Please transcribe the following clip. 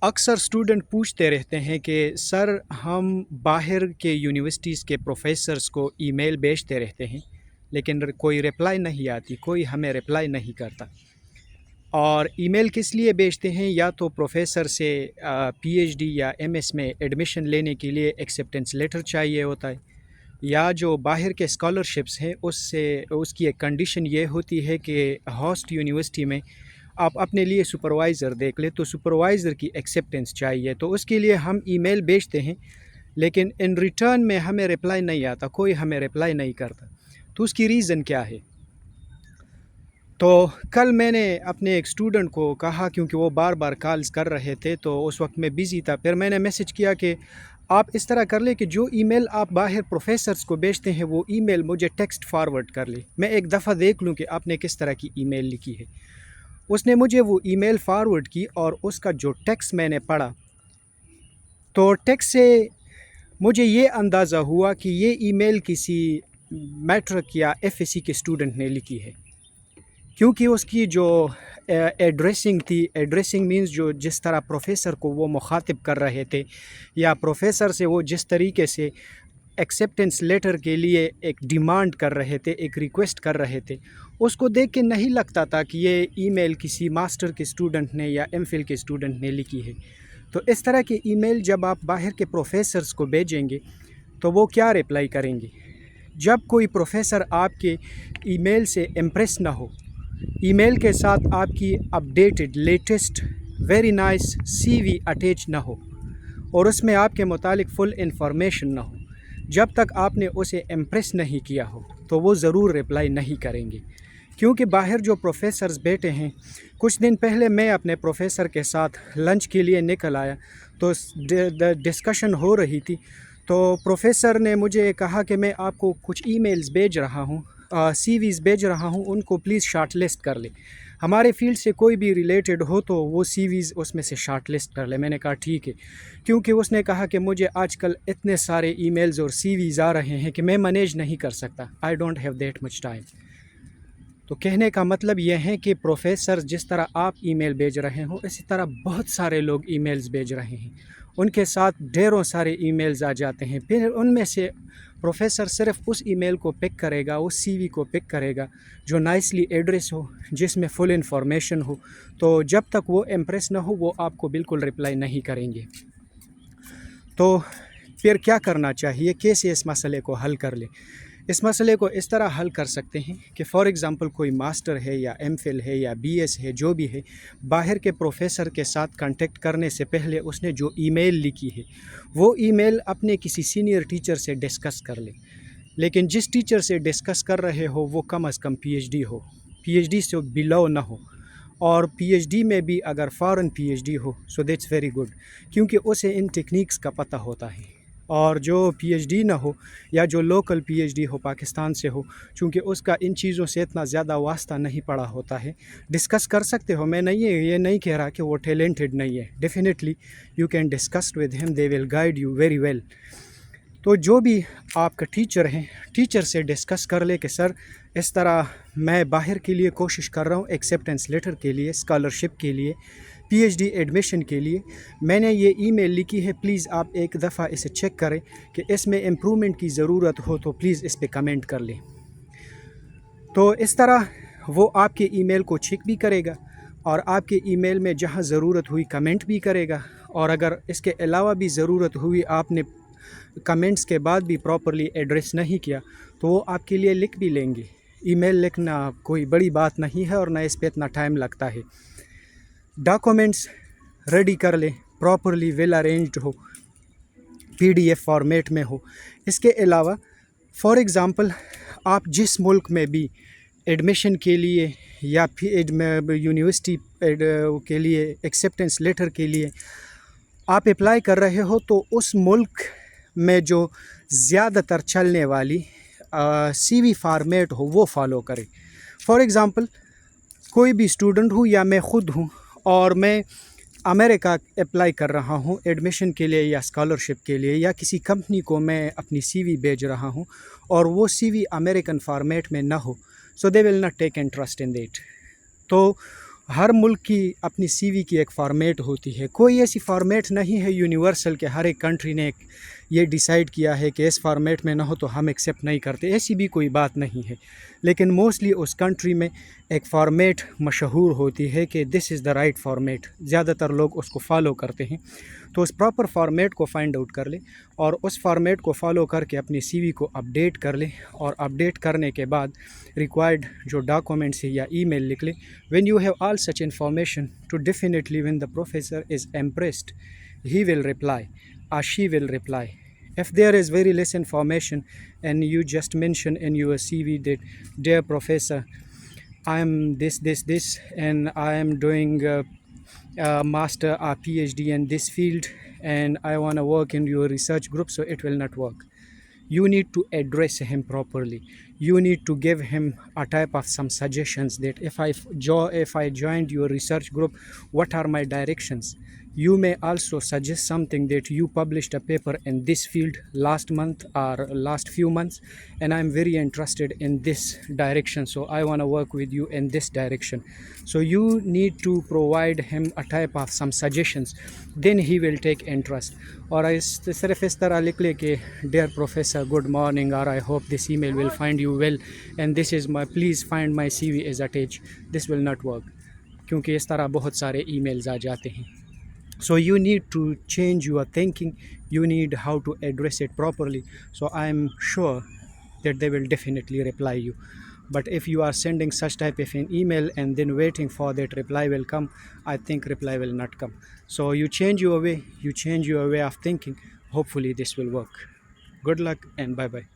اکثر اسٹوڈنٹ پوچھتے رہتے ہیں کہ سر ہم باہر کے یونیورسٹیز کے پروفیسرز کو ای میل بھیجتے رہتے ہیں لیکن کوئی رپلائی نہیں آتی، کوئی ہمیں رپلائی نہیں کرتا۔ اور ای میل کس لیے بھیجتے ہیں؟ یا تو پروفیسر سے پی ایچ ڈی یا ایم ایس میں ایڈمیشن لینے کے لیے ایکسیپٹنس لیٹر چاہیے ہوتا ہے، یا جو باہر کے اسکالرشپس ہیں اس کی ایک کنڈیشن یہ ہوتی ہے کہ ہوسٹ یونیورسٹی میں آپ اپنے لیے سپروائزر دیکھ لیں، تو سپروائزر کی ایکسیپٹنس چاہیے، تو اس کے لیے ہم ای میل بھیجتے ہیں لیکن ان ریٹرن میں ہمیں رپلائی نہیں آتا، کوئی ہمیں رپلائی نہیں کرتا۔ تو اس کی ریزن کیا ہے؟ تو کل میں نے اپنے ایک اسٹوڈنٹ کو کہا، کیونکہ وہ بار بار کالز کر رہے تھے تو اس وقت میں بزی تھا، پھر میں نے میسج کیا کہ آپ اس طرح کر لیں کہ جو ای میل آپ باہر پروفیسرز کو بھیجتے ہیں وہ ای میل مجھے ٹیکسٹ فارورڈ کر لیں، میں ایک دفعہ دیکھ لوں کہ آپ نے کس طرح کی ای میل لکھی ہے۔ اس نے مجھے وہ ای میل فارورڈ کی اور اس کا جو ٹیکسٹ میں نے پڑھا تو ٹیکسٹ سے مجھے یہ اندازہ ہوا کہ یہ ای میل کسی میٹرک یا ایف ایس سی کے اسٹوڈنٹ نے لکھی ہے، کیونکہ اس کی جو ایڈریسنگ تھی، ایڈریسنگ مینز جو جس طرح پروفیسر کو وہ مخاطب کر رہے تھے یا پروفیسر سے وہ جس طریقے سے ایکسیپٹنس لیٹر کے لیے ایک ڈیمانڈ کر رہے تھے، ایک ریکویسٹ کر رہے تھے، اس کو دیکھ کے نہیں لگتا تھا کہ یہ ای میل کسی ماسٹر کے اسٹوڈنٹ نے یا ایم فل کے اسٹوڈنٹ نے لکھی ہے۔ تو اس طرح کے ای میل جب آپ باہر کے پروفیسرز کو بھیجیں گے تو وہ کیا رپلائی کریں گے؟ جب کوئی پروفیسر آپ کے ای میل سے امپریس نہ ہو، ای میل کے ساتھ آپ کی updated latest very nice CV وی اٹیچ نہ ہو اور اس میں آپ کے متعلق فل انفارمیشن نہ ہو، جب تک آپ نے اسے امپریس نہیں کیا ہو تو وہ ضرور رپلائی نہیں کریں گے۔ کیونکہ باہر جو پروفیسرز بیٹھے ہیں، کچھ دن پہلے میں اپنے پروفیسر کے ساتھ لنچ کے لیے نکل آیا تو ڈسکشن ہو رہی تھی، تو پروفیسر نے مجھے کہا کہ میں آپ کو کچھ ای میلز بھیج رہا ہوں، سی ویز بھیج رہا ہوں، ان کو پلیز شارٹ لسٹ کر لیں، ہمارے فیلڈ سے کوئی بھی ریلیٹڈ ہو تو وہ سی ویز اس میں سے شارٹ لسٹ کر لیں۔ میں نے کہا ٹھیک ہے، کیونکہ اس نے کہا کہ مجھے آج کل اتنے سارے ای میلز اور سی ویز آ رہے ہیں کہ میں مینیج نہیں کر سکتا، I don't have that much time. تو کہنے کا مطلب یہ ہے کہ پروفیسر جس طرح آپ ای میل بھیج رہے ہوں، اسی طرح بہت سارے لوگ ای میلز بھیج رہے ہیں، ان کے ساتھ ڈھیروں سارے ای میلز آ جاتے ہیں، پھر ان میں سے پروفیسر صرف اس ای میل کو پک کرے گا، اس سی وی کو پک کرے گا جو نائسلی ایڈریس ہو، جس میں فل انفارمیشن ہو، تو جب تک وہ امپریس نہ ہو وہ آپ کو بالکل رپلائی نہیں کریں گے۔ تو پھر کیا کرنا چاہیے؟ کیسے اس مسئلے کو حل کر لیں؟ اس مسئلے کو اس طرح حل کر سکتے ہیں کہ فار ایگزامپل کوئی ماسٹر ہے یا ایم فل ہے یا بی ایس ہے، جو بھی ہے، باہر کے پروفیسر کے ساتھ کانٹیکٹ کرنے سے پہلے اس نے جو ای میل لکھی ہے وہ ای میل اپنے کسی سینئر ٹیچر سے ڈسکس کر لے، لیکن جس ٹیچر سے ڈسکس کر رہے ہو وہ کم از کم پی ایچ ڈی ہو، پی ایچ ڈی سے بلو نہ ہو، اور پی ایچ ڈی میں بھی اگر فارن پی ایچ ڈی ہو سو دیٹس ویری گڈ، کیونکہ اسے ان ٹیکنیکس کا پتہ ہوتا ہے۔ اور جو پی ایچ ڈی نہ ہو یا جو لوکل پی ایچ ڈی ہو پاکستان سے ہو، چونکہ اس کا ان چیزوں سے اتنا زیادہ واسطہ نہیں پڑا ہوتا ہے، ڈسکس کر سکتے ہو، میں یہ نہیں کہہ رہا کہ وہ ٹیلنٹڈ نہیں ہے، definitely you can discuss with ہم، they will guide you very well. تو جو بھی آپ کا ٹیچر ہیں، ٹیچر سے ڈسکس کر لے کہ سر اس طرح میں باہر کے لیے کوشش کر رہا ہوں، ایکسیپٹنس لیٹر کے لیے، اسکالرشپ کے لیے، پی ایچ ڈی ایڈمیشن کے لیے، میں نے یہ ای میل لکھی ہے، پلیز آپ ایک دفعہ اسے چیک کریں کہ اس میں امپرومنٹ کی ضرورت ہو تو پلیز اس پہ کمنٹ کر لیں۔ تو اس طرح وہ آپ کے ای میل کو چیک بھی کرے گا اور آپ کے ای میل میں جہاں ضرورت ہوئی کمنٹ بھی کرے گا، اور اگر اس کے علاوہ بھی ضرورت ہوئی، آپ نے کمنٹس کے بعد بھی پراپرلی ایڈریس نہیں کیا تو وہ آپ کے لیے لکھ بھی لیں گے۔ ای میل لکھنا کوئی بڑی بات نہیں ہے اور نہ اس پہ اتنا ٹائم لگتا ہے۔ ڈاکومنٹس ریڈی کر لیں، پراپرلی ویل ارینجڈ ہو، پی ڈی ایف فارمیٹ میں ہو۔ اس کے علاوہ فار ایگزامپل آپ جس ملک میں بھی ایڈمیشن کے لیے یا یونیورسٹی کے لیے ایکسیپٹنس لیٹر کے لیے آپ اپلائی کر رہے ہو تو اس ملک میں جو زیادہ تر چلنے والی سی وی فارمیٹ ہو وہ فالو کرے۔ فار ایگزامپل کوئی بھی اسٹوڈنٹ ہوں یا میں خود ہوں اور میں امریکہ اپلائی کر رہا ہوں ایڈمیشن کے لیے یا اسکالرشپ کے لیے، یا کسی کمپنی کو میں اپنی سی وی بھیج رہا ہوں اور وہ سی وی امریکن فارمیٹ میں نہ ہو، so they will not take interest in that. تو ہر ملک کی اپنی سی وی کی ایک فارمیٹ ہوتی ہے. کوئی ایسی فارمیٹ نہیں ہے یونیورسل کہ ہر ایک کنٹری نے یہ ڈیسائیڈ کیا ہے کہ اس فارمیٹ میں نہ ہو تو ہم ایکسیپٹ نہیں کرتے. ایسی بھی کوئی بات نہیں ہے. لیکن موسٹلی اس کنٹری میں ایک فارمیٹ مشہور ہوتی ہے کہ دس از دا رائٹ فارمیٹ. زیادہ تر لوگ اس کو فالو کرتے ہیں. تو اس پراپر فارمیٹ کو فائنڈ آؤٹ کر لیں اور اس فارمیٹ کو فالو کر کے اپنی سی وی کو اپڈیٹ کر لیں. اور اپڈیٹ کرنے کے بعد ریکوائرڈ جو ڈاکومنٹس ہے یا ای میل لکھ لیں. When you have all such information to definitely when the professor is impressed he will reply or she will reply. If there is very less information and you just mention in your CV that, dear professor, I am this and I am doing a master or PhD in this field and I want to work in your research group, so it will not work. You need to address him properly. You need to give him a type of some suggestions that if I joined your research group, what are my directions? You may also suggest something that you published a paper in this field last month or last few months, and I'm very interested in this direction, so I want to work with you in this direction. So you need to provide him a type of some suggestions, then he will take interest. اور صرف اس طرح لکھ لے کہ dear professor good morning اور I hope this email will find you well and this is my please find my C V is attach. This will not work کیونکہ اس طرح بہت سارے ای میلز آ جاتے ہیں. So you need to change your thinking. You need how to address it properly. So I am sure that they will definitely reply you. But if you are sending such type of an email and then waiting for that reply will come, I think reply will not come. So you change your way of thinking. Hopefully this will work. Good luck and bye bye.